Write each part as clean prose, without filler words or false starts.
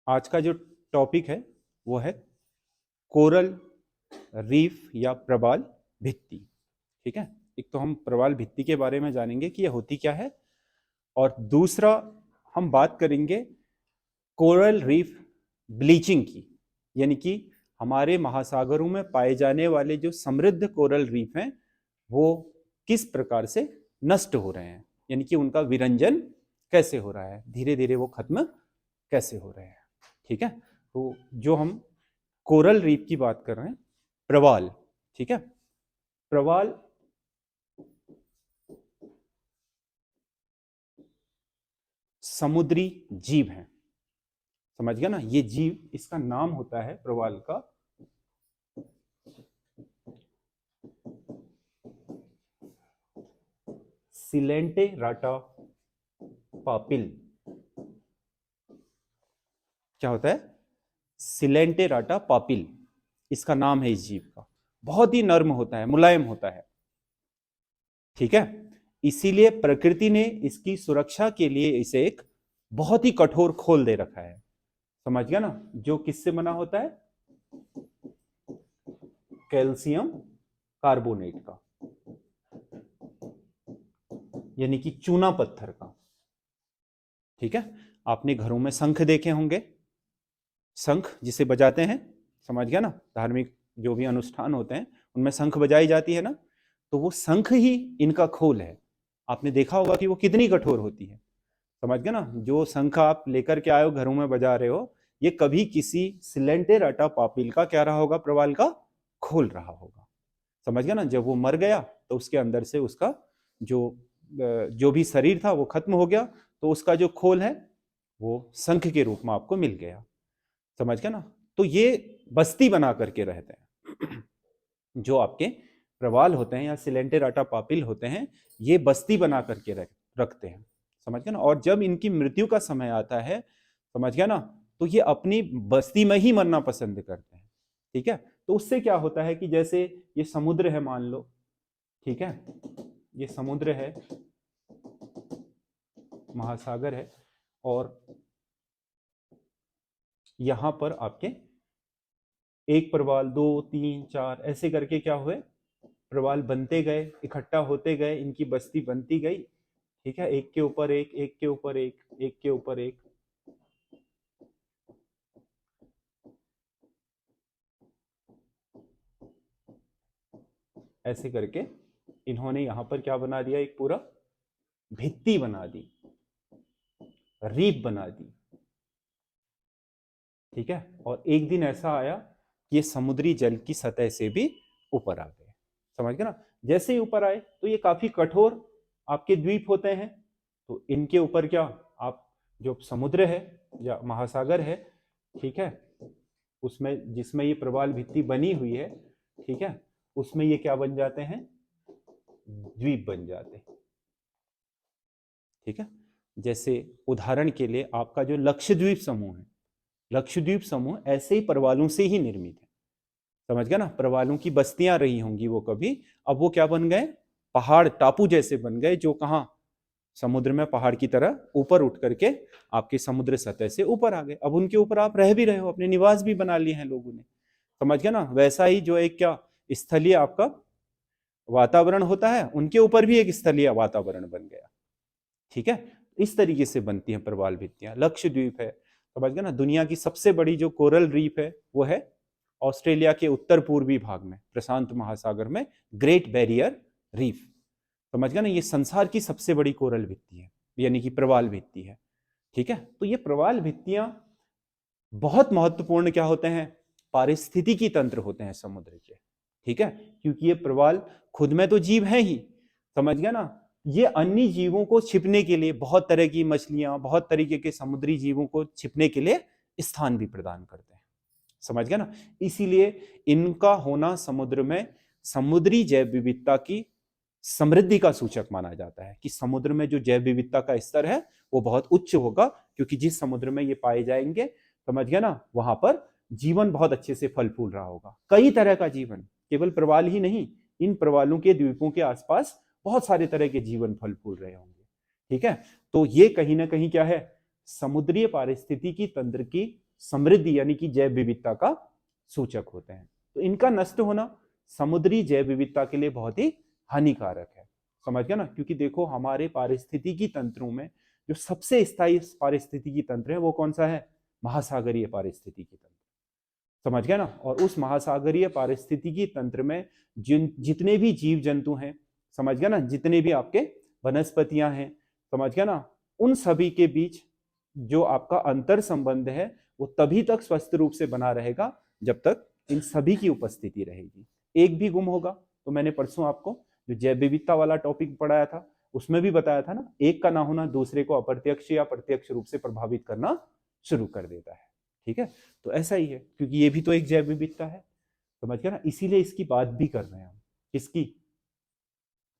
आज का जो टॉपिक है वो है कोरल रीफ या प्रवाल भित्ति। ठीक है, एक तो हम प्रवाल भित्ति के बारे में जानेंगे कि ये होती क्या है, और दूसरा हम बात करेंगे कोरल रीफ ब्लीचिंग की, यानी कि हमारे महासागरों में पाए जाने वाले जो समृद्ध कोरल रीफ हैं वो किस प्रकार से नष्ट हो रहे हैं, यानी कि उनका विरंजन कैसे हो रहा है, धीरे धीरे वो खत्म कैसे हो रहे हैं। ठीक है, तो जो हम कोरल रीफ की बात कर रहे हैं, प्रवाल, ठीक है, प्रवाल समुद्री जीव हैं। समझ गया ना, ये जीव, इसका नाम होता है प्रवाल का सिलेंटेराटा पापिल। क्या होता है? सिलेंटेराटा पापिल, इसका नाम है इस जीव का। बहुत ही नर्म होता है, मुलायम होता है। ठीक है, इसीलिए प्रकृति ने इसकी सुरक्षा के लिए इसे एक बहुत ही कठोर खोल दे रखा है। समझ गया ना, जो किससे बना होता है? कैल्शियम कार्बोनेट का, यानी कि चूना पत्थर का। ठीक है, आपने घरों में शंख देखे होंगे, शंख जिसे बजाते हैं, समझ गया ना, धार्मिक जो भी अनुष्ठान होते हैं उनमें शंख बजाई जाती है ना, तो वो शंख ही इनका खोल है। आपने देखा होगा कि वो कितनी कठोर होती है। समझ गया ना, जो शंख आप लेकर के आए हो, घरों में बजा रहे हो, ये कभी किसी सिलेंटेराटा पापिल का क्या रहा होगा? प्रवाल का खोल रहा होगा। समझ गया ना, जब वो मर गया तो उसके अंदर से उसका जो भी शरीर था वो खत्म हो गया, तो उसका जो खोल है वो शंख के रूप में आपको मिल गया। समझ गया ना, तो ये बस्ती बना करके रहते हैं। जो आपके प्रवाल होते हैं या सिलेंटेराटा पापिल होते हैं, ये बस्ती बना करके रखते हैं। समझ गया ना, और जब इनकी मृत्यु का समय आता है, समझ गया ना, तो ये अपनी बस्ती में ही मरना पसंद करते हैं। ठीक है, तो उससे क्या होता है कि जैसे ये समुद्र है, मान लो, ठीक है, ये समुद्र है, महासागर है, और यहां पर आपके एक प्रवाल, दो, तीन, चार, ऐसे करके क्या हुए? प्रवाल बनते गए, इकट्ठा होते गए, इनकी बस्ती बनती गई। ठीक है, एक के ऊपर एक, एक के ऊपर एक, एक के ऊपर एक। ऐसे करके इन्होंने यहां पर क्या बना दिया? एक पूरा भित्ति बना दी, रीफ बना दी। ठीक है, और एक दिन ऐसा आया कि ये समुद्री जल की सतह से भी ऊपर आ गए। समझ गए ना, जैसे ही ऊपर आए तो ये काफी कठोर आपके द्वीप होते हैं, तो इनके ऊपर क्या, आप जो समुद्र है या महासागर है, ठीक है, उसमें जिसमें ये प्रवाल भित्ति बनी हुई है, ठीक है, उसमें ये क्या बन जाते हैं? द्वीप बन जाते हैं। ठीक है, जैसे उदाहरण के लिए आपका जो लक्षद्वीप समूह है, लक्षद्वीप समूह ऐसे ही प्रवालों से ही निर्मित है। समझ गया ना, प्रवालों की बस्तियां रही होंगी वो कभी, अब वो क्या बन गए? पहाड़, टापू जैसे बन गए, जो कहां? समुद्र में पहाड़ की तरह ऊपर उठ करके आपके समुद्र सतह से ऊपर आ गए। अब उनके ऊपर आप रह भी रहे हो, अपने निवास भी बना लिए हैं लोगों ने। समझ गया ना, वैसा ही जो एक क्या स्थलीय आपका वातावरण होता है, उनके ऊपर भी एक स्थलीय वातावरण बन गया। ठीक है, इस तरीके से बनती हैं प्रवाल भित्तियां। लक्षद्वीप है, समझ गया ना, दुनिया की सबसे बड़ी जो कोरल रीफ है वो है ऑस्ट्रेलिया के उत्तर पूर्वी भाग में, प्रशांत महासागर में, ग्रेट बैरियर रीफ। समझ गया ना, ये संसार की सबसे बड़ी कोरल भित्ति है, यानी कि प्रवाल भित्ति है। ठीक है, तो ये प्रवाल भित्तियां बहुत महत्वपूर्ण क्या होते हैं? पारिस्थितिकी तंत्र होते हैं समुद्र के। ठीक है, क्योंकि ये प्रवाल खुद में तो जीव है ही, समझ गया ना, ये अन्य जीवों को छिपने के लिए, बहुत तरह की मछलियां, बहुत तरीके के समुद्री जीवों को छिपने के लिए स्थान भी प्रदान करते हैं। समझ गया ना, इसीलिए इनका होना समुद्र में समुद्री जैव विविधता की समृद्धि का सूचक माना जाता है, कि समुद्र में जो जैव विविधता का स्तर है वो बहुत उच्च होगा, क्योंकि जिस समुद्र में ये पाए जाएंगे, समझ गया ना, वहां पर जीवन बहुत अच्छे से फल फूल रहा होगा, कई तरह का जीवन, केवल प्रवाल ही नहीं, इन प्रवालों के द्वीपों के आसपास बहुत सारे तरह के जीवन फल फूल रहे होंगे। ठीक है, तो ये कहीं ना कहीं क्या है? समुद्रीय पारिस्थितिकी तंत्र की समृद्धि यानी कि जैव विविधता का सूचक होते हैं। तो इनका नष्ट होना समुद्री जैव विविधता के लिए बहुत ही हानिकारक है, समझ गया ना। क्योंकि देखो हमारे पारिस्थितिकी तंत्रों में जो सबसे स्थायी पारिस्थितिकी तंत्र है वो कौन सा है? महासागरीय पारिस्थितिकी तंत्र, समझ गया ना। और उस महासागरीय पारिस्थितिकी तंत्र में जितने भी जीव जंतु हैं, समझ गया ना, जितने भी आपके वनस्पतियां हैं, समझ गया ना, उन सभी के बीच जो आपका अंतर संबंध है वो तभी तक स्वस्थ रूप से बना रहेगा जब तक इन सभी की उपस्थिति रहेगी। एक भी गुम होगा तो मैंने परसों आपको जो जैव विविधता वाला टॉपिक पढ़ाया था उसमें भी बताया था ना, एक का ना होना दूसरे को अप्रत्यक्ष या प्रत्यक्ष रूप से प्रभावित करना शुरू कर देता है। ठीक है, तो ऐसा ही है, क्योंकि ये भी तो एक जैव विविधता है, समझ गया ना। इसीलिए इसकी बात भी कर रहे हैं हम, किसकी?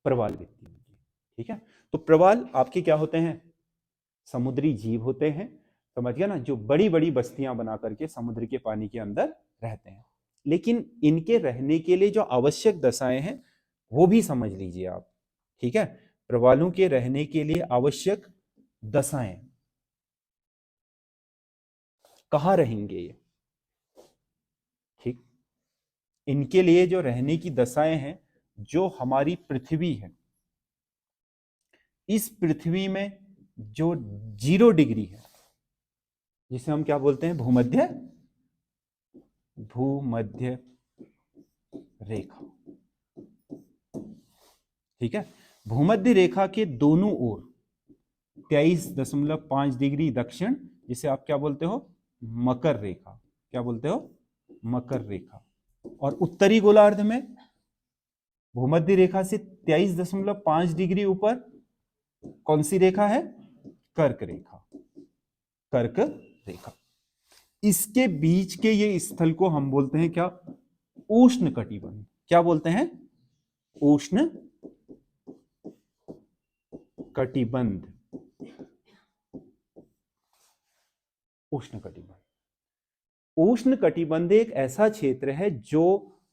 प्रवाल व्यक्ति की। ठीक है, तो प्रवाल आपके क्या होते हैं? समुद्री जीव होते हैं, समझ गया ना, जो बड़ी बड़ी बस्तियां बना करके समुद्र के पानी के अंदर रहते हैं। लेकिन इनके रहने के लिए जो आवश्यक दशाएं हैं वो भी समझ लीजिए आप। ठीक है, प्रवालों के रहने के लिए आवश्यक दशाएं, कहाँ रहेंगे ये? ठीक, इनके लिए जो रहने की दशाएं हैं, जो हमारी पृथ्वी है, इस पृथ्वी में जो 0 डिग्री है, जिसे हम क्या बोलते हैं? भूमध्य रेखा। ठीक है, भूमध्य रेखा के दोनों ओर 23.5 डिग्री दक्षिण, जिसे आप क्या बोलते हो? मकर रेखा। क्या बोलते हो? मकर रेखा। और उत्तरी गोलार्ध में भूमध्य रेखा से 23.5 डिग्री ऊपर कौन सी रेखा है? कर्क रेखा। कर्क रेखा। इसके बीच के ये स्थल को हम बोलते हैं क्या? उष्ण कटिबंध। क्या बोलते हैं? उष्ण कटिबंध। उष्ण कटिबंध। उष्ण कटिबंध एक ऐसा क्षेत्र है जो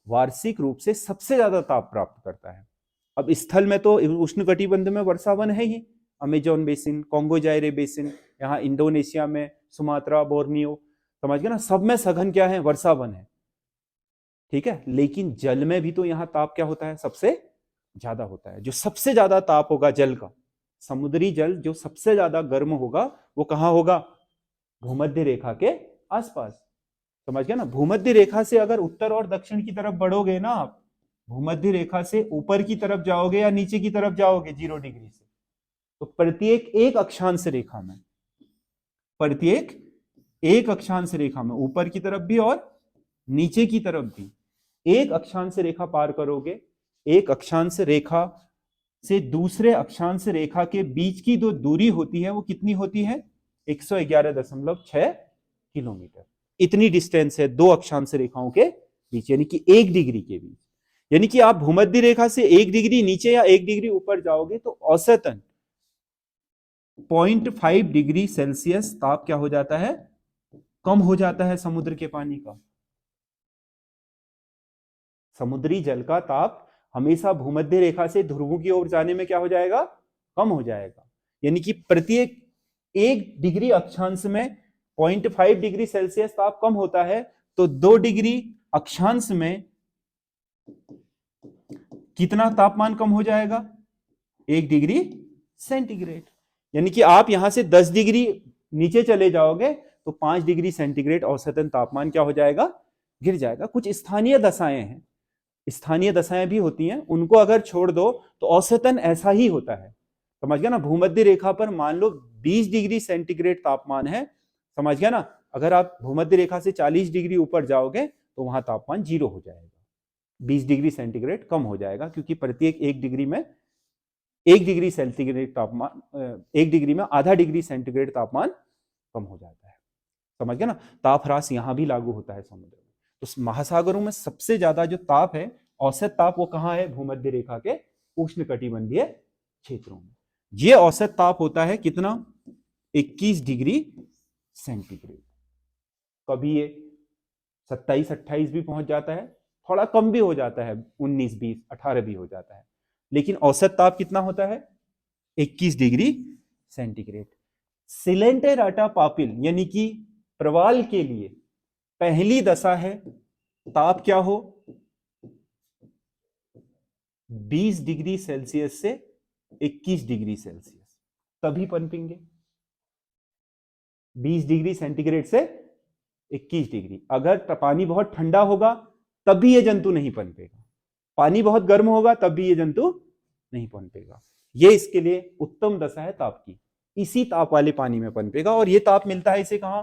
वार्षिक रूप से सबसे ज्यादा ताप प्राप्त करता है। अब स्थल में तो उष्ण कटिबंध में वर्षावन है ही, Amazon basin, Congo Zaire basin, यहाँ इंडोनेशिया में सुमात्रा, बोर्नियो, समझ गए ना, सब में सघन क्या है? वर्षावन है। ठीक है, लेकिन जल में भी तो यहाँ ताप क्या होता है? सबसे ज्यादा होता है। जो सबसे ज्यादा ताप होगा जल का, समुद्री जल जो सबसे ज्यादा गर्म होगा वो कहाँ होगा? भूमध्य रेखा के आसपास, समझ गया ना। भूमध्य रेखा से अगर उत्तर और दक्षिण की तरफ बढ़ोगे ना आप, भूमध्य रेखा से ऊपर की तरफ जाओगे या नीचे की तरफ जाओगे 0 डिग्री से, तो प्रत्येक एक अक्षांश रेखा में, प्रत्येक एक अक्षांश रेखा में, ऊपर की तरफ भी और नीचे की तरफ भी, एक अक्षांश रेखा पार करोगे, एक अक्षांश रेखा से दूसरे अक्षांश रेखा के बीच की जो दूरी होती है वो कितनी होती है? 111.6 किलोमीटर। इतनी डिस्टेंस है दो अक्षांश रेखाओं के बीच, यानी कि 1 डिग्री के बीच। यानी कि आप भूमध्य रेखा से 1 डिग्री नीचे या 1 डिग्री ऊपर जाओगे तो औसतन 0.5 डिग्री सेल्सियस ताप क्या हो जाता है? कम हो जाता है समुद्र के पानी का। समुद्री जल का ताप हमेशा भूमध्य रेखा से ध्रुवों की ओर जाने में क्या हो जाएगा? कम हो जाएगा। यानी कि प्रत्येक 1 डिग्री अक्षांश में 0.5 डिग्री सेल्सियस ताप कम होता है, तो 2 डिग्री अक्षांश में कितना तापमान कम हो जाएगा? 1 डिग्री सेंटीग्रेड। यानी कि आप यहां से 10 डिग्री नीचे चले जाओगे तो 5 डिग्री सेंटीग्रेड औसतन तापमान क्या हो जाएगा? गिर जाएगा। कुछ स्थानीय दशाएं हैं, स्थानीय दशाएं भी होती हैं, उनको अगर छोड़ दो तो औसतन ऐसा ही होता है, समझ गया ना। भूमध्य रेखा पर मान लो 20 डिग्री सेंटीग्रेड तापमान है, समझ गया ना। अगर आप भूमध्य रेखा से 40 डिग्री ऊपर जाओगे तो वहां तापमान 0 हो जाएगा, 20 डिग्री सेंटीग्रेड कम हो जाएगा, क्योंकि प्रत्येक 1 डिग्री में 1 डिग्री सेंटीग्रेड तापमान, 1 डिग्री में आधा डिग्री सेंटीग्रेड तापमान कम हो जाता है, समझ गया ना। ताप ह्रास यहां भी लागू होता है समुद्र में। तो महासागरों में सबसे ज्यादा जो ताप है, औसत ताप, वो कहां है? भूमध्य रेखा के उष्ण कटिबंधीय क्षेत्रों में। ये औसत ताप होता है कितना? 21 डिग्री सेंटीग्रेड। कभी ये 27-28 भी पहुंच जाता है, थोड़ा कम भी हो जाता है, 19, 20, 18 भी हो जाता है, लेकिन औसत ताप कितना होता है? 21 डिग्री सेंटीग्रेड। सिलेंटेराटा पापिल यानी कि प्रवाल के लिए पहली दशा है ताप क्या हो 20 डिग्री सेल्सियस से 21 डिग्री सेल्सियस, तभी पनपेंगे। 20 डिग्री सेंटीग्रेड से 21 डिग्री। अगर पानी बहुत ठंडा होगा तब भी ये जंतु नहीं पनपेगा, पानी बहुत गर्म होगा तब भी ये जंतु नहीं पनपेगा। ये इसके लिए उत्तम दशा है ताप की, इसी ताप वाले पानी में पनपेगा। और ये ताप मिलता है इसे कहां,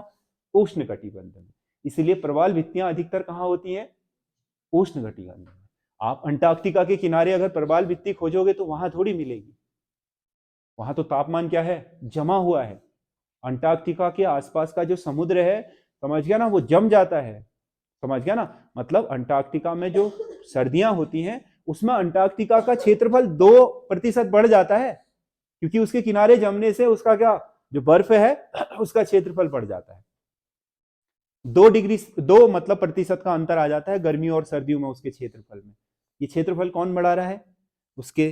उष्ण कटिबंध में। इसीलिए प्रवाल भित्तियां अधिकतर कहां होती हैं, उष्ण कटिबंध में। आप अंटार्कटिका के किनारे अगर प्रवाल भित्ति खोजोगे तो वहां थोड़ी मिलेगी, वहां तो तापमान क्या है, जमा हुआ है। अंटार्कटिका के आसपास का जो समुद्र है, समझ गया ना, वो जम जाता है, समझ गया ना। मतलब अंटार्कटिका में जो सर्दियां होती हैं उसमें अंटार्कटिका का क्षेत्रफल 2% बढ़ जाता है, क्योंकि उसके किनारे जमने से उसका क्या, जो बर्फ है उसका क्षेत्रफल बढ़ जाता है। 2 मतलब प्रतिशत का अंतर आ जाता है गर्मियों और सर्दियों में उसके क्षेत्रफल में। ये क्षेत्रफल कौन बढ़ा रहा है, उसके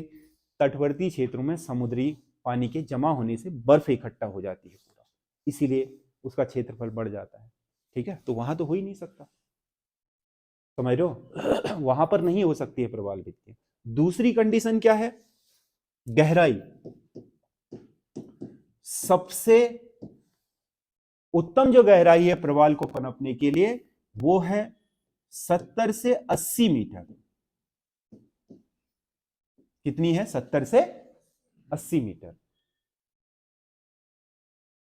तटवर्ती क्षेत्रों में समुद्री पानी के जमा होने से बर्फ इकट्ठा हो जाती है पूरा, इसीलिए उसका क्षेत्रफल बढ़ जाता है। ठीक है, तो वहां तो हो ही नहीं सकता, समझ रहे हो, वहां पर नहीं हो सकती है प्रवाल भित्ति। दूसरी कंडीशन क्या है, गहराई। सबसे उत्तम जो गहराई है प्रवाल को पनपने के लिए वो है 70 से 80 मीटर। कितनी है, 70 से 80 मीटर,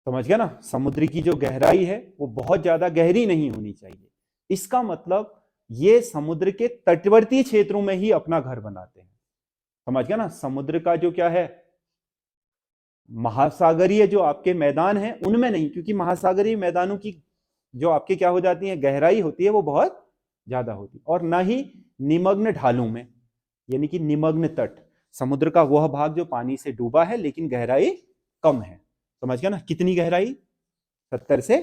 समझ गया ना। समुद्र की जो गहराई है वो बहुत ज्यादा गहरी नहीं होनी चाहिए। इसका मतलब ये समुद्र के तटवर्ती क्षेत्रों में ही अपना घर बनाते हैं, समझ गया ना। समुद्र का जो क्या है, महासागरीय जो आपके मैदान हैं उनमें नहीं, क्योंकि महासागरीय मैदानों की जो आपके क्या हो जाती है, गहराई होती है वो बहुत ज्यादा होती है। और ना ही निमग्न ढालों में, यानी कि निमग्न तट, समुद्र का वह भाग जो पानी से डूबा है लेकिन गहराई कम है, समझ गया ना। कितनी गहराई, 70 से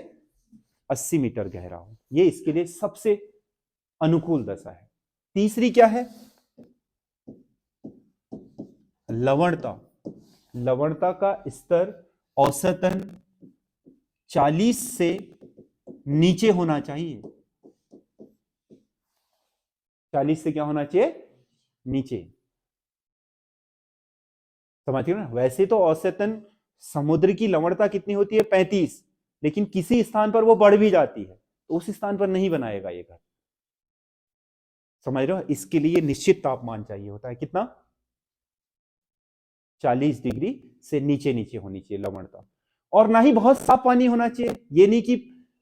80 मीटर गहरा हो, ये इसके लिए सबसे अनुकूल दशा है। तीसरी क्या है, लवणता। लवणता का स्तर औसतन 40 से नीचे होना चाहिए। 40 से क्या होना चाहिए, नीचे, समझिए ना। वैसे तो औसतन समुद्र की लवणता कितनी होती है, 35, लेकिन किसी स्थान पर वो बढ़ भी जाती है, तो उस स्थान पर नहीं बनाएगा ये घर, समझ रहे हो। इसके लिए निश्चित तापमान चाहिए होता है, कितना, 40 डिग्री से नीचे नीचे होनी चाहिए लवणता। और ना ही बहुत साफ पानी होना चाहिए, ये नहीं कि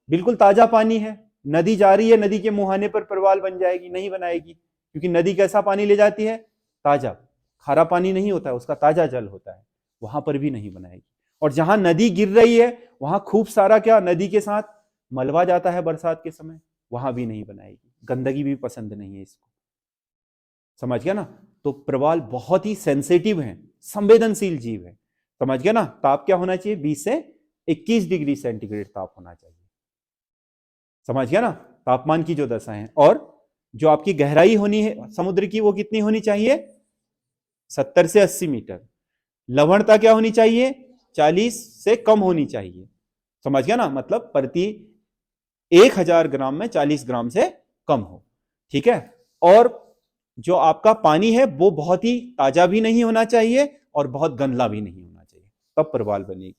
बिल्कुल ताजा पानी है, नदी जा रही है, नदी के मुहाने पर प्रवाल बन जाएगी, नहीं बनाएगी, क्योंकि नदी कैसा पानी ले जाती है, ताजा, खारा पानी नहीं होता है, उसका ताजा जल होता है, वहां पर भी नहीं बनाएगी। और जहां नदी गिर रही है वहां खूब सारा क्या, नदी के साथ मलबा जाता है बरसात के समय, वहां भी नहीं बनाएगी, गंदगी भी पसंद नहीं है इसको, समझ गया ना। तो प्रवाल बहुत ही सेंसिटिव है, संवेदनशील जीव है, समझ गया ना। ताप क्या होना चाहिए, 20 से 21 डिग्री सेंटीग्रेड ताप होना चाहिए, समझ गया ना। तापमान की जो दशा है, और जो आपकी गहराई होनी है समुद्र की वो कितनी होनी चाहिए, 70 से 80 मीटर। लवणता क्या होनी चाहिए, 40 से कम होनी चाहिए, समझ गया ना। मतलब प्रति 1000 ग्राम में 40 ग्राम से कम हो, ठीक है। और जो आपका पानी है वो बहुत ही ताजा भी नहीं होना चाहिए और बहुत गंदला भी नहीं होना चाहिए, तब प्रवाल बनेगी,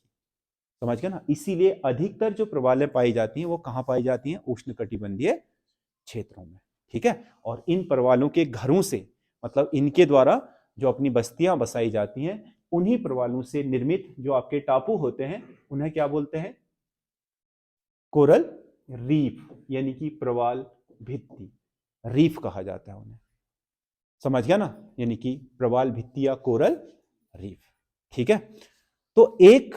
समझ गया ना। इसीलिए अधिकतर जो प्रवालें पाई जाती हैं वो कहां पाई जाती हैं, उष्णकटिबंधीय क्षेत्रों में, ठीक है। और इन प्रवालों के घरों से, मतलब इनके द्वारा जो अपनी बस्तियां बसाई जाती हैं, उन्हीं प्रवालों से निर्मित जो आपके टापू होते हैं उन्हें क्या बोलते हैं, कोरल रीफ, यानी कि प्रवाल भित्ति, रीफ कहा जाता है उन्हें, समझ गया ना। यानी कि प्रवाल भित्ति या कोरल रीफ, ठीक है। तो एक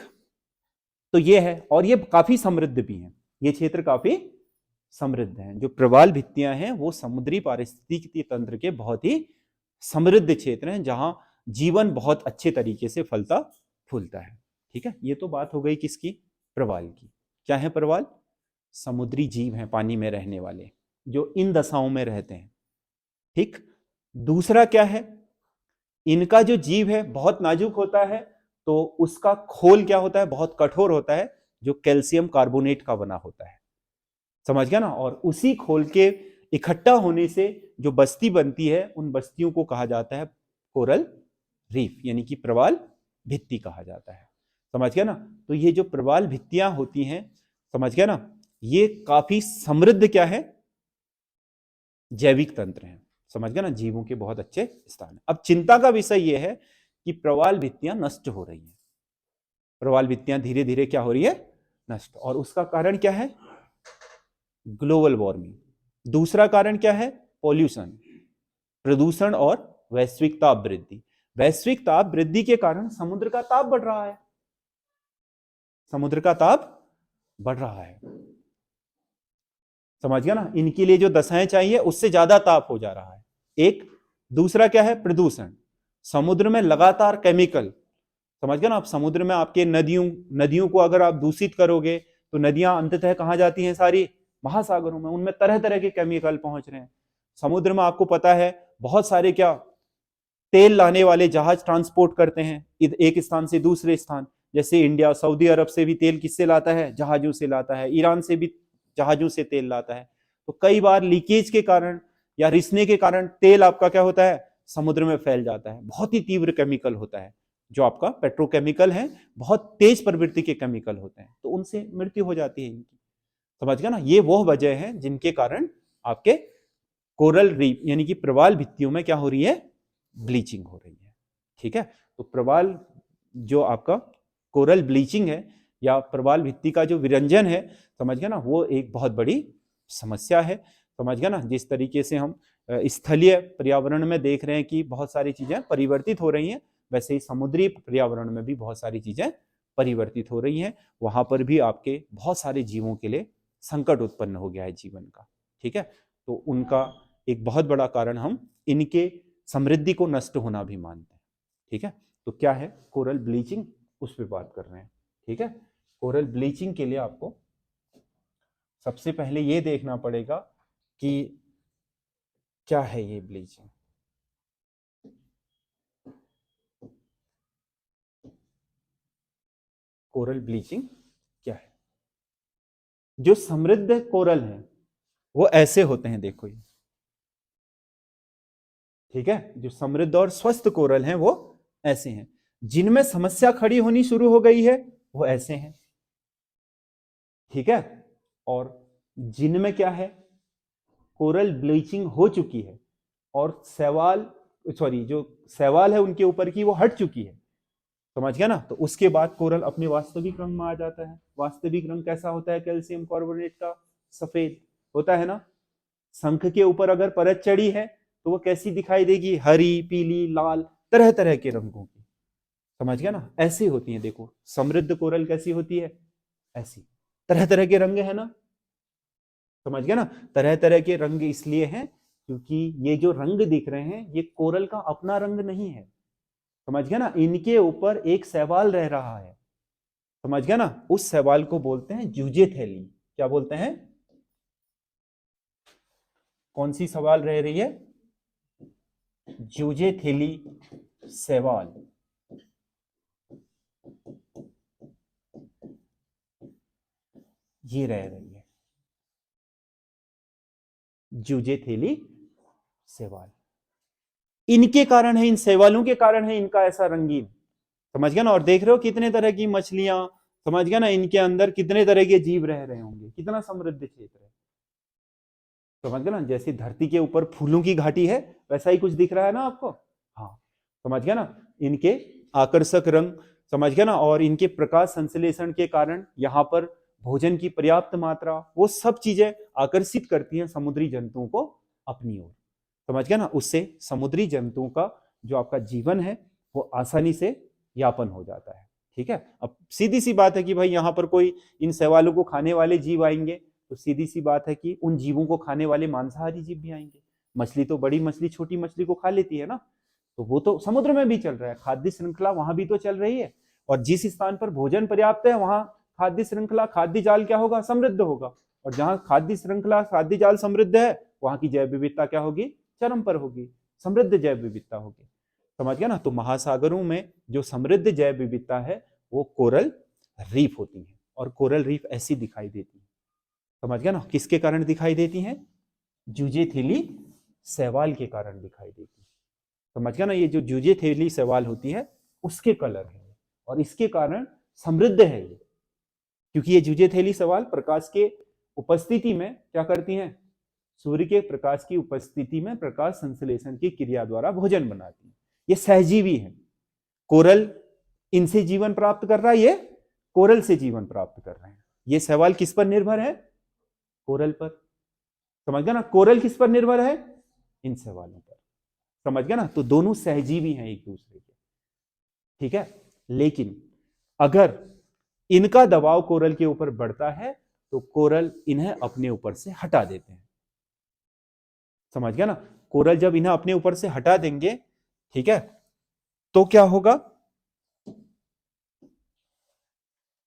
तो ये है, और ये काफी समृद्ध भी है, ये क्षेत्र काफी समृद्ध है। जो प्रवाल भित्तियां हैं वो समुद्री पारिस्थितिकी तंत्र के बहुत ही समृद्ध क्षेत्र हैं, जहां जीवन बहुत अच्छे तरीके से फलता फूलता है, ठीक है। ये तो बात हो गई किसकी, प्रवाल की। क्या है प्रवाल, समुद्री जीव हैं, पानी में रहने वाले, जो इन दशाओं में रहते हैं, ठीक। दूसरा क्या है, इनका जो जीव है बहुत नाजुक होता है, तो उसका खोल क्या होता है, बहुत कठोर होता है, जो कैल्शियम कार्बोनेट का बना होता है, समझ गया ना। और उसी खोल के इकट्ठा होने से जो बस्ती बनती है, उन बस्तियों को कहा जाता है कोरल रीफ, यानी कि प्रवाल भित्ति कहा जाता है। समझ गया ना। तो ये जो प्रवाल भित्तियां होती हैं, समझ गया ना, ये काफी समृद्ध क्या है, जैविक तंत्र है। समझ गया ना, जीवों के बहुत अच्छे स्थान है। अब चिंता का विषय यह है कि प्रवाल भित्तियां नष्ट हो रही हैं। प्रवाल भित्तियां धीरे धीरे क्या हो रही है, नष्ट। और उसका कारण क्या है, ग्लोबल वार्मिंग। दूसरा कारण क्या है, पॉल्यूशन, प्रदूषण और वैश्विक ताप वृद्धि। वैश्विक ताप वृद्धि के कारण समुद्र का ताप बढ़ रहा है, समुद्र का ताप बढ़ रहा है। समझ गया ना। इनके लिए जो दशाएं चाहिए उससे ज्यादा ताप हो जा रहा है। एक दूसरा क्या है, प्रदूषण। समुद्र में लगातार केमिकल, समझ गया ना। आप समुद्र में आपके नदियों को अगर आप दूषित करोगे तो नदियां अंततः कहां जाती हैं, सारी महासागरों में। उनमें तरह तरह के केमिकल पहुंच रहे हैं। समुद्र में आपको पता है बहुत सारे क्या तेल लाने वाले जहाज ट्रांसपोर्ट करते हैं एक स्थान से दूसरे स्थान। जैसे इंडिया सऊदी अरब से भी तेल किससे लाता है, जहाजों से लाता है। ईरान से भी जहाजों से तेल लाता है। तो कई बार लीकेज के कारण या रिसने के कारण तेल आपका क्या होता है, समुद्र में फैल जाता है। बहुत ही तीव्र केमिकल होता है, जो आपका पेट्रोकेमिकल है, बहुत तेज प्रवृत्ति के केमिकल होते हैं, तो उनसे मृत्यु हो जाती है इनकी। समझ गया ना। ये वो वजह है जिनके कारण आपके कोरल रीफ यानी कि प्रवाल भित्तियों में क्या हो रही है, ब्लीचिंग हो रही है। ठीक है। तो प्रवाल जो आपका कोरल ब्लीचिंग है या प्रवाल भित्ति का जो विरंजन है, समझ गया ना, वो एक बहुत बड़ी समस्या है। समझ गया ना। जिस तरीके से हम स्थलीय पर्यावरण में देख रहे हैं कि बहुत सारी चीजें परिवर्तित हो रही हैं, वैसे ही समुद्री पर्यावरण में भी बहुत सारी चीजें परिवर्तित हो रही हैं। वहां पर भी आपके बहुत सारे जीवों के लिए संकट उत्पन्न हो गया है जीवन का। ठीक है। तो उनका एक बहुत बड़ा कारण हम इनके समृद्धि को नष्ट होना भी मानते हैं। ठीक है। तो क्या है, कोरल ब्लीचिंग, उस पर बात कर रहे हैं। ठीक है। कोरल ब्लीचिंग के लिए आपको सबसे पहले ये देखना पड़ेगा कि क्या है ये ब्लीचिंग। कोरल ब्लीचिंग क्या है। जो समृद्ध कोरल है वो ऐसे होते हैं, देखो ये। ठीक है। जो समृद्ध और स्वस्थ कोरल हैं वो ऐसे हैं। जिनमें समस्या खड़ी होनी शुरू हो गई है वो ऐसे हैं। ठीक है। और जिनमें क्या है, कोरल ब्लीचिंग हो चुकी है और जो सवाल है उनके ऊपर की वो हट चुकी है। समझ गया ना। तो उसके बाद कोरल अपने वास्तविक रंग में आ जाता है। वास्तविक रंग कैसा होता है, कैल्शियम कार्बोनेट का, सफेद होता है ना। शंख के ऊपर अगर परत चढ़ी है तो वो कैसी दिखाई देगी, हरी, पीली, लाल, तरह तरह के रंगों की। समझ गया ना। ऐसी होती है, देखो समृद्ध कोरल कैसी होती है, ऐसी तरह तरह के रंग है ना। समझ गया ना। तरह तरह के रंग इसलिए हैं क्योंकि ये जो रंग दिख रहे हैं ये कोरल का अपना रंग नहीं है। समझ गया ना। इनके ऊपर एक शैवाल रह रहा है। समझ गया ना। उस शैवाल को बोलते हैं जूजेथैली। क्या बोलते हैं, कौन सी शैवाल रह रही है, जूजेथैली शैवाल। ये रह रही है जूजेथैली शैवाल। इनके कारण है, इन शैवालों के कारण है इनका ऐसा रंगीन। समझ गया ना। और देख रहे हो कितने तरह की मछलियां, समझ गया ना, इनके अंदर कितने तरह के जीव रह रहे होंगे, कितना समृद्ध क्षेत्र है। समझ गया ना। जैसे धरती के ऊपर फूलों की घाटी है वैसा ही कुछ दिख रहा है ना आपको। हाँ, समझ गया ना। इनके आकर्षक रंग, समझ गया ना, और इनके प्रकाश संश्लेषण के कारण यहाँ पर भोजन की पर्याप्त मात्रा, वो सब चीजें आकर्षित करती हैं समुद्री जंतुओं को अपनी ओर। समझ गया ना। उससे समुद्री जंतुओं का जो आपका जीवन है वो आसानी से यापन हो जाता है। ठीक है। अब सीधी सी बात है कि भाई यहाँ पर कोई इन शैवालों को खाने वाले जीव आएंगे तो सीधी सी बात है कि उन जीवों को खाने वाले मांसाहारी जीव भी आएंगे। मछली तो बड़ी मछली छोटी मछली को खा लेती है ना, तो वो तो समुद्र में भी चल रहा है, खाद्य श्रृंखला वहां भी तो चल रही है। और जिस स्थान पर भोजन पर्याप्त है वहां खाद्य श्रृंखला, खाद्य जाल क्या होगा, समृद्ध होगा। और जहां खाद्य श्रृंखला, खाद्य जाल समृद्ध है वहां की जैव विविधता क्या होगी, चरम पर होगी, समृद्ध जैव विविधता होगी। समझ गया ना। तो महासागरों में जो समृद्ध जैव विविधता है वो कोरल रीफ होती है और कोरल रीफ ऐसी दिखाई देती है। समझ गया ना, किसके कारण दिखाई देती हैं? जूजेथेली शैवाल के कारण दिखाई देती है। समझ गया ना, ये जो जूजेथेली शैवाल होती है उसके कलर है, और इसके कारण समृद्ध है ये, क्योंकि ये जूजेथेली शैवाल प्रकाश के उपस्थिति में क्या करती हैं? सूर्य के प्रकाश की उपस्थिति में प्रकाश संश्लेषण की क्रिया द्वारा भोजन बनाती है। ये सहजीवी है। कोरल इनसे जीवन प्राप्त कर रहा है, ये कोरल से जीवन प्राप्त कर रहे हैं। ये शैवाल किस पर निर्भर है? कोरल पर। समझ गया ना, कोरल किस पर निर्भर है? इन शैवालों पर। समझ गया ना, तो दोनों सहजीवी हैं एक दूसरे के, ठीक है। लेकिन अगर इनका दबाव कोरल के ऊपर बढ़ता है तो कोरल इन्हें अपने ऊपर से हटा देते हैं। समझ गया ना, कोरल जब इन्हें अपने ऊपर से हटा देंगे, ठीक है, तो क्या होगा?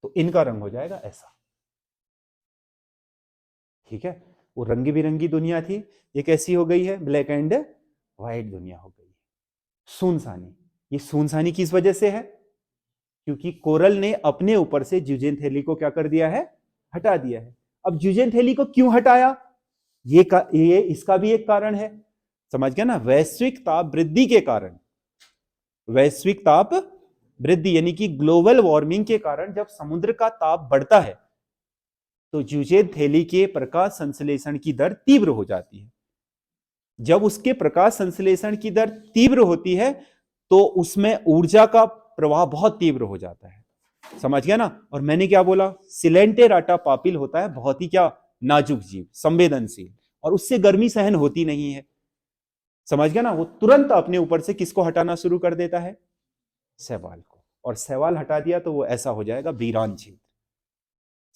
तो इनका रंग हो जाएगा ऐसा, ठीक है। वो रंगी बिरंगी दुनिया थी, ये कैसी हो गई है? ब्लैक एंड व्हाइट दुनिया हो गई है, सुनसानी। ये सुनसानी किस वजह से है? क्योंकि कोरल ने अपने ऊपर से जूजेनथेली को क्या कर दिया है? हटा दिया है। अब जूजेनथेली को क्यों हटाया? ये इसका भी एक कारण है। समझ गया ना, वैश्विक ताप वृद्धि के कारण, वैश्विक ताप वृद्धि यानी कि ग्लोबल वार्मिंग के कारण जब समुद्र का ताप बढ़ता है तो जूजेनथेली के प्रकाश संश्लेषण की दर तीव्र हो जाती है। जब उसके प्रकाश संश्लेषण की दर तीव्र होती है तो उसमें ऊर्जा का प्रवाह बहुत तीव्र हो जाता है। समझ गया ना, और मैंने क्या बोला? सिलेंटेराटा पापिल होता है बहुत ही क्या? नाजुक जीव, संवेदनशील, और उससे गर्मी सहन होती नहीं है। समझ गया ना, वो तुरंत अपने ऊपर से किसको हटाना शुरू कर देता है? शैवाल को। और शैवाल हटा दिया तो वो ऐसा हो जाएगा वीरान क्षेत्र।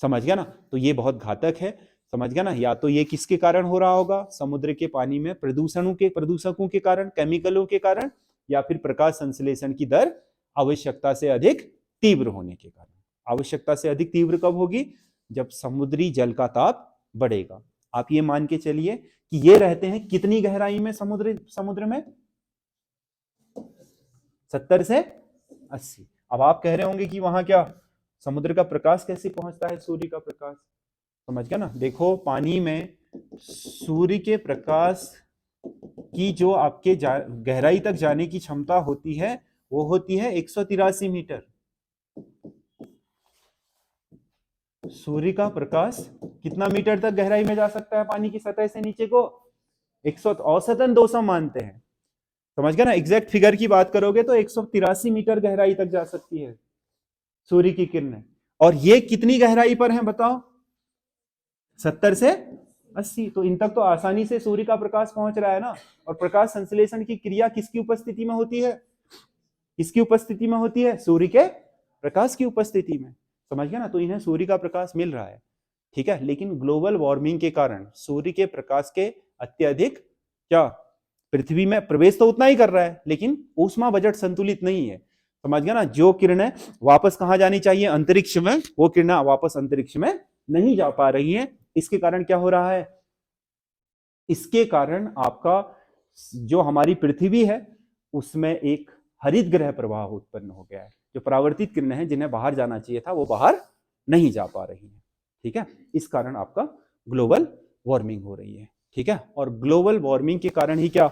समझ गया ना, तो ये बहुत घातक है। समझ गया ना, या तो ये किसके कारण हो रहा होगा? समुद्र के पानी में प्रदूषकों के कारण, केमिकलों के कारण, या फिर प्रकाश संश्लेषण की दर आवश्यकता से अधिक तीव्र होने के कारण। आवश्यकता से अधिक तीव्र कब होगी? जब समुद्री जल का ताप बढ़ेगा। आप ये मान के चलिए कि ये रहते हैं कितनी गहराई में समुद्र में? 70 से 80। अब आप कह रहे होंगे कि वहां क्या समुद्र का प्रकाश कैसे पहुंचता है? सूर्य का प्रकाश। समझ गया ना, देखो पानी में सूर्य के प्रकाश की जो आपके गहराई तक जाने की क्षमता होती है वो होती है 183 मीटर। सूर्य का प्रकाश कितना मीटर तक गहराई में जा सकता है पानी की सतह से नीचे को? 100, औसतन 200 मानते हैं। समझ गया ना, एग्जैक्ट फिगर की बात करोगे तो 183 मीटर गहराई तक जा सकती है सूर्य की किरणें। और ये कितनी गहराई पर है बताओ? 70 से 80। तो इन तक तो आसानी से सूर्य का प्रकाश पहुंच रहा है ना। और प्रकाश संश्लेषण की क्रिया किसकी उपस्थिति में होती है? किसकी उपस्थिति में होती है? सूर्य के प्रकाश की उपस्थिति में। समझ गया ना, तो इन्हें सूर्य का प्रकाश मिल रहा है, ठीक है। लेकिन ग्लोबल वार्मिंग के कारण सूर्य के प्रकाश के अत्यधिक क्या पृथ्वी में प्रवेश तो उतना ही कर रहा है, लेकिन ऊष्मा बजट संतुलित नहीं है। समझ गया ना, जो किरणें वापस कहां जानी चाहिए? अंतरिक्ष में, वो किरणें वापस अंतरिक्ष में नहीं जा पा रही हैं। इसके कारण क्या हो रहा है? इसके कारण आपका जो हमारी पृथ्वी है उसमें एक हरित ग्रह प्रवाह उत्पन्न हो गया है। जो परावर्तित किरणें हैं जिन्हें बाहर जाना चाहिए था वो बाहर नहीं जा पा रही है, ठीक है। इस कारण आपका ग्लोबल वार्मिंग हो रही है, ठीक है। और ग्लोबल वार्मिंग के कारण ही क्या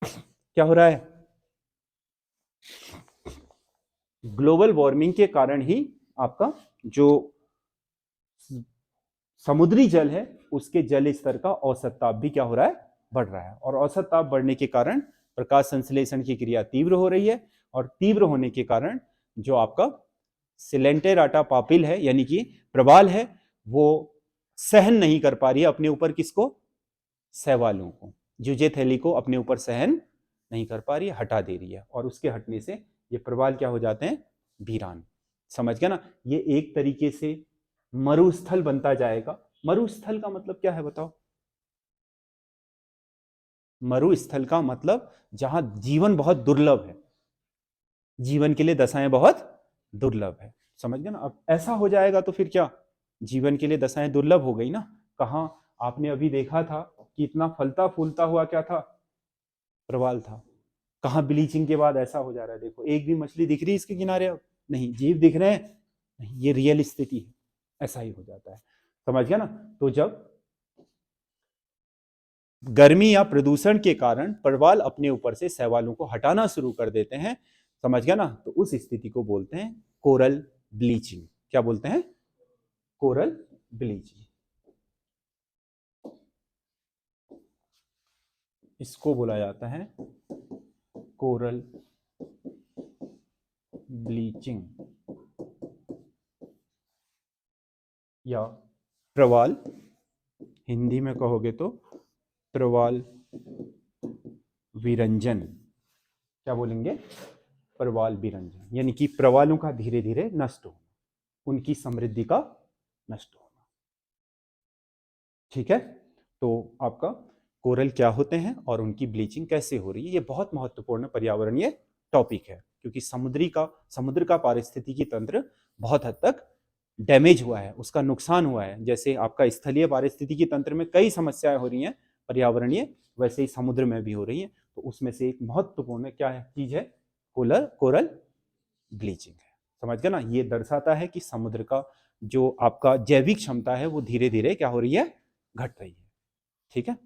क्या हो रहा है? ग्लोबल वार्मिंग के कारण ही आपका जो समुद्री जल है उसके जल स्तर का औसत ताप भी क्या हो रहा है? बढ़ रहा है। और औसत ताप बढ़ने के कारण प्रकाश संश्लेषण की क्रिया तीव्र हो रही है, और तीव्र होने के कारण जो आपका सिलेंटेराटा पापिल है यानी कि प्रवाल है वो सहन नहीं कर पा रही है अपने ऊपर किसको? शैवालों को, जूजेथेली को अपने ऊपर सहन नहीं कर पा रही है, हटा दे रही है। और उसके हटने से ये प्रवाल क्या हो जाते हैं? वीरान। समझ गया ना, ये एक तरीके से मरुस्थल बनता जाएगा। मरुस्थल का मतलब क्या है बताओ? मरुस्थल का मतलब जहां जीवन बहुत दुर्लभ है, जीवन के लिए दशाएं बहुत दुर्लभ है। समझ गया ना, अब ऐसा हो जाएगा तो फिर क्या? जीवन के लिए दशाएं दुर्लभ हो गई ना। कहां आपने अभी देखा था कि इतना फलता फूलता हुआ क्या था? प्रवाल था। कहां ब्लीचिंग के बाद ऐसा हो जा रहा है? देखो एक भी मछली दिख रही है इसके किनारे? अब नहीं। जीव दिख रहे हैं? नहीं, ये रियल स्थिति है, ऐसा ही हो जाता है। समझ गया ना। तो जब गर्मी या प्रदूषण के कारण प्रवाल अपने ऊपर से शैवालों को हटाना शुरू कर देते हैं, समझ गया ना, तो उस स्थिति को बोलते हैं कोरल ब्लीचिंग। क्या बोलते हैं? Coral bleaching. इसको बोला जाता है कोरल ब्लीचिंग या प्रवाल, हिंदी में कहोगे तो प्रवाल विरंजन। क्या बोलेंगे? प्रवाल विरंजन, यानी कि प्रवालों का धीरे धीरे नष्ट होना, उनकी समृद्धि का नष्ट होना। ठीक है, तो आपका कोरल क्या होते हैं और उनकी ब्लीचिंग कैसे हो रही है, ये बहुत महत्वपूर्ण पर्यावरणीय टॉपिक है, क्योंकि समुद्र का पारिस्थितिकी तंत्र बहुत हद तक डैमेज हुआ है, उसका नुकसान हुआ है। जैसे आपका स्थलीय पारिस्थितिकी तंत्र में कई समस्याएं हो रही हैं पर्यावरणीय, वैसे ही समुद्र में भी हो रही हैं। तो उसमें से एक महत्वपूर्ण क्या है चीज है? कोरल ब्लीचिंग है। समझ गए ना। ये दर्शाता है कि समुद्र का जो आपका जैविक क्षमता है वो धीरे धीरे क्या हो रही है? घट रही है। ठीक है।